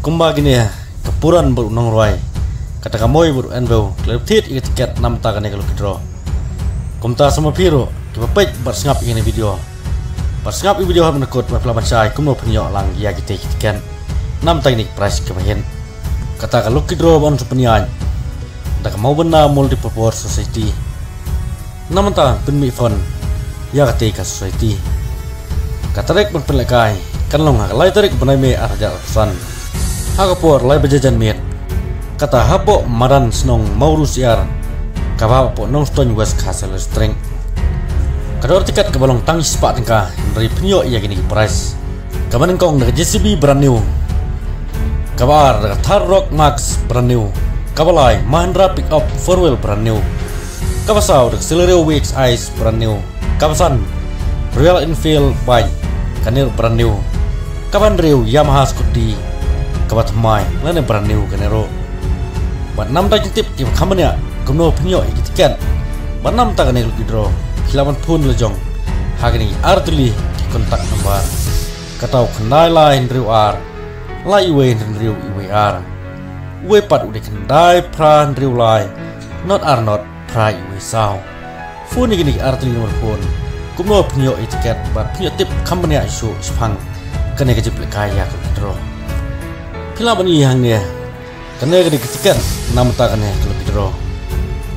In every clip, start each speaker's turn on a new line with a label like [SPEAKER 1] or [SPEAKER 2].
[SPEAKER 1] Kumba gini ya, kepuran baru nong roy. Kata kamoy baru enbau, kletit ikat tiket 6 takan kalau kidro. Kumta sama piro, kita pek bersengap ini video. Bersengap video harus menekut pelaban saya, kumno penyok lang ya kita tiket 6 teknik price kemahin. Kata kalau kidro bon supenian. Dak mau benar multi-purpose society. 6 tahun penmi phone ya ketika society. Kata rek berpelekai, kan long hakalai tarik benai me arja pesan. Hakapur lai berjajan met. Kata hapo maran senong maurus yar. Kaba po nong stone west castle strength. Kador tiket ke balong tangis pak tengka dari penyo iya gini price. Kaban kong dari JCB brand new. Kabar dari Thar Rock Max brand new. Kabalai Mahindra Pickup 4-wheel brand new. Kabasau dari Celerio WX Ice brand new. Kabasan Royal Enfield bike kanir brand new. Kaban Rio Yamaha Scooty. Kabat mai lane brand new kanero. Bat 6 tak tip ki kamanya kumno penyo ikitikan. Bat 6 tak kanero kidro. Hilaman pun lejong. Hagini artuli ki kontak nomor. Katau kendai lain Rio R. Lai iwe Rio iwe R. Uwe pat udah kendai pran Rio lai. Not R not pra iwe sao. Phone ini artuli nomor phone. Kumno penyo itiket bat penyo tip kamanya isu sepang. Kene kejeplik kaya kidro. Pila bani yang dia, kena kena ketikan, nama tak kena kalau kidro.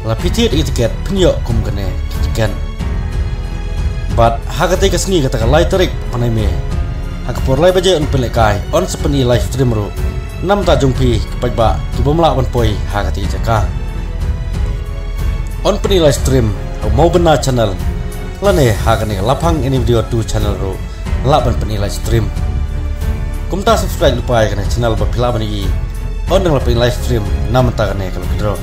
[SPEAKER 1] Lapitir etiket penyok kum kena ketikan. But hakati kesni kata kalai tarik panai me. Hakapur lai baje on pelekai on sepeni live stream ro. Nam ta jungpi kepai ba kibo melak on poi hakati jaka. On peni live stream mau benar channel. Lane hakani lapang ini video tu channel ro. Lapan peni live stream. Kumta subscribe lupa ya karena channel berpilah bani on dengan live stream nama tak kalau kidro.